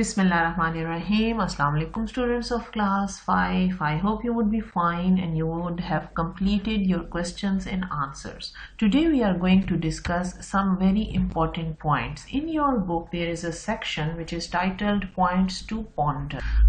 Bismillahirrahmanirrahim. Assalamu alaikum students of class 5. I hope you would be fine and you would have completed your questions and answers. Today we are going to discuss some very important points. In your book there is a section which is titled Points to Ponder.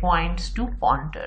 Points to Ponder.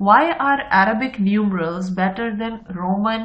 Why are Arabic numerals better than Roman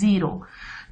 0.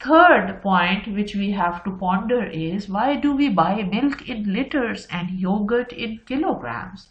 Third point which we have to ponder is, why do we buy milk in liters and yogurt in kilograms?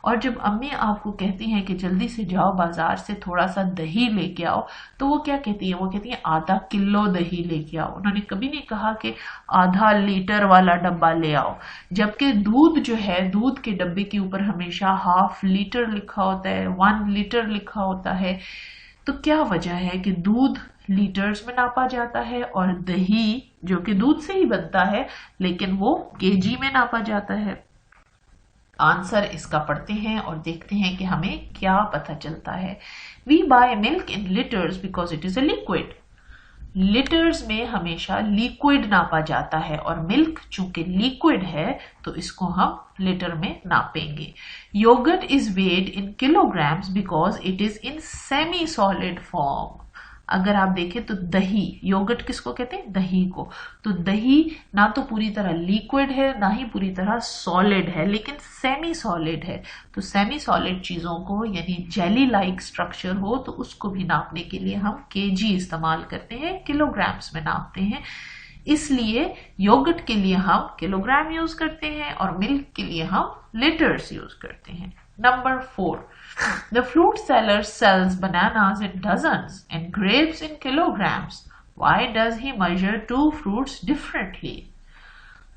اور جب امی آپ کو کہتی ہیں کہ جلدی سے جاؤ بازار سے تھوڑا سا دہی لے کے آؤ تو وہ کیا کہتی ہیں؟ وہ کہتی ہیں آدھا کلو دہی لے کے آؤ. انہوں نے کبھی نہیں کہا کہ آدھا لیٹر والا ڈبہ لے آؤ. جبکہ دودھ جو ہے دودھ کے ڈبے کے اوپر ہمیشہ ½ لیٹر لکھا ہوتا ہے، 1 لیٹر لکھا ہوتا ہے. تو کیا وجہ ہے کہ دودھ لیٹرز میں ناپا جاتا ہے اور دہی جو کہ دودھ سے ہی بنتا ہے لیکن وہ kg میں ناپا جاتا ہے؟ آنسر اس کا پڑھتے ہیں اور دیکھتے ہیں کہ ہمیں کیا پتہ چلتا ہے. We buy milk in liters because it is a liquid. Letters میں ہمیشہ لیکوڈ ناپا جاتا ہے اور ملک چونکہ لیکوڈ ہے تو اس کو ہم لیٹر میں ناپیں گے. Yogurt is weighed in kilograms because it is in semi solid form. اگر آپ دیکھیں تو دہی، یوگرٹ کس کو کہتے ہیں؟ دہی کو. تو دہی نہ تو پوری طرح لیکوڈ ہے نہ ہی پوری طرح سالڈ ہے لیکن سیمی سالڈ ہے. تو سیمی سالڈ چیزوں کو یعنی جیلی لائک سٹرکچر ہو تو اس کو بھی ناپنے کے لیے ہم kg استعمال کرتے ہیں، کلوگرامز میں ناپتے ہیں. اس لیے یوگرٹ کے لیے ہم کلوگرام یوز کرتے ہیں اور ملک کے لیے ہم لیٹرز یوز کرتے ہیں. Number 4. The fruit seller sells bananas in dozens and grapes in kilograms. Why does he measure two fruits differently?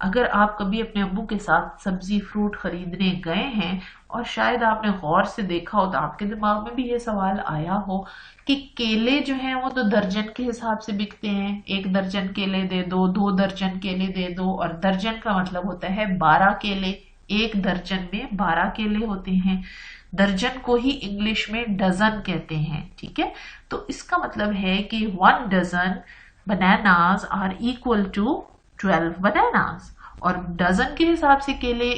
اگر آپ کبھی اپنے ابو کے ساتھ سبزی فروٹ خریدنے گئے ہیں اور شاید آپ نے غور سے دیکھا ہو تو آپ کے دماغ میں بھی یہ سوال آیا ہو کہ کیلے جو ہیں وہ تو درجن کے حساب سے بکتے ہیں، 1 درجن کیلے دے دو، 2 درجن کیلے دے دو، اور درجن کا مطلب ہوتا ہے 12 کیلے. 1 درجن میں 12 کیلے ہوتے ہیں. درجن کو ہی انگلش میں ڈزن کہتے ہیں. ٹھیک ہے، تو اس کا مطلب ہے کہ 1 dozen bananas are equal to 12 bananas. اور ڈزن کے حساب سے کیلے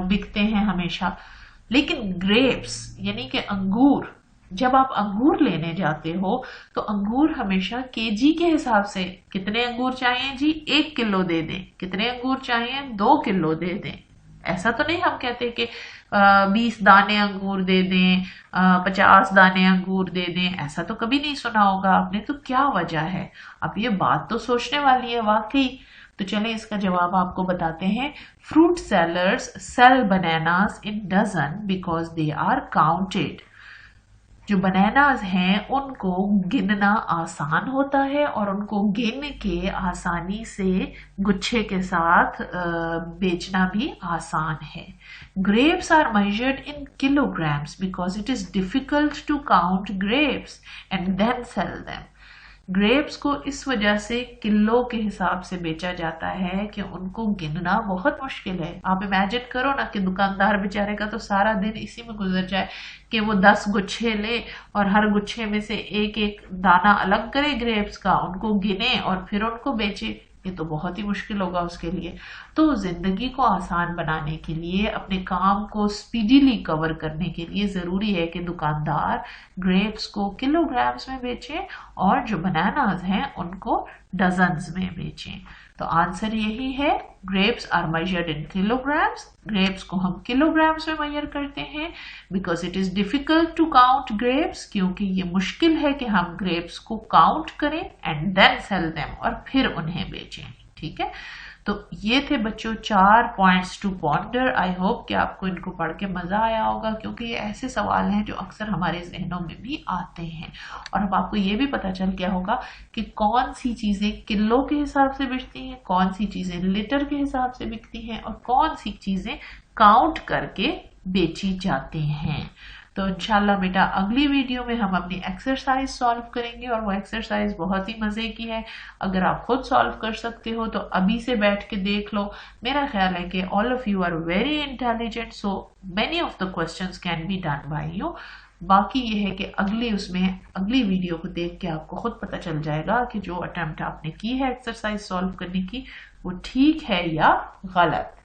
بکتے ہیں ہمیشہ. لیکن گریپس یعنی کہ انگور، جب آپ انگور لینے جاتے ہو تو انگور ہمیشہ kg کے حساب سے، کتنے انگور چاہیے جی؟ 1 کلو دے دیں. کتنے انگور چاہیے؟ 2 کلو دے دیں. ایسا تو نہیں ہم کہتے کہ 20 دانے انگور دے دیں، 50 دانے انگور دے دیں. ایسا تو کبھی نہیں سنا ہوگا آپ نے. تو کیا وجہ ہے؟ اب یہ بات تو سوچنے والی ہے واقعی. تو چلیں اس کا جواب آپ کو بتاتے ہیں. Fruit sellers sell bananas in dozen because they are counted. جو بناناز ہیں ان کو گننا آسان ہوتا ہے اور ان کو گن کے آسانی سے گچھے کے ساتھ بیچنا بھی آسان ہے. Grapes are measured in kilograms because it is difficult to count grapes and then sell them. Grapes کو اس وجہ سے کلو کے حساب سے بیچا جاتا ہے کہ ان کو گننا بہت مشکل ہے. آپ امیجن کرو نا کہ دکاندار بیچارے کا تو سارا دن اسی میں گزر جائے کہ وہ 10 گچھے لے اور ہر گچھے میں سے ایک دانہ الگ کرے گریپس کا، ان کو گنے اور پھر ان کو بیچے. یہ تو بہت ہی مشکل ہوگا اس کے لیے. تو زندگی کو آسان بنانے کے لیے، اپنے کام کو سپیڈیلی کور کرنے کے لیے ضروری ہے کہ دکاندار گریپس کو کلوگرامز میں بیچیں اور جو بناناز ہیں ان کو ڈزنز میں بیچیں. تو آنسر یہی ہے، grapes are measured in kilograms. Grapes کو ہم کلوگرامز میں میجر کرتے ہیں because it is difficult to count grapes, کیونکہ یہ مشکل ہے کہ ہم گریپس کو کاؤنٹ کریں اینڈ دین سیل دیم، اور پھر انہیں بیچیں. ٹھیک ہے، تو یہ تھے بچوں 4 points to ponder. I hope کہ آپ کو ان کو پڑھ کے مزہ آیا ہوگا، کیونکہ یہ ایسے سوال ہیں جو اکثر ہمارے ذہنوں میں بھی آتے ہیں. اور اب آپ کو یہ بھی پتہ چل گیا ہوگا کہ کون سی چیزیں کلو کے حساب سے بکتی ہیں، کون سی چیزیں لیٹر کے حساب سے بکتی ہیں، اور کون سی چیزیں کاؤنٹ کر کے بیچی جاتی ہیں. تو انشاءاللہ بیٹا اگلی ویڈیو میں ہم اپنی ایکسرسائز سالو کریں گے، اور وہ ایکسرسائز بہت ہی مزے کی ہے. اگر آپ خود سالو کر سکتے ہو تو ابھی سے بیٹھ کے دیکھ لو. میرا خیال ہے کہ all of you are very intelligent, so many of the questions can be done by you. باقی یہ ہے کہ اگلی ویڈیو کو دیکھ کے آپ کو خود پتہ چل جائے گا کہ جو اٹیمپٹ آپ نے کی ہے ایکسرسائز سالو کرنے کی وہ ٹھیک ہے یا غلط.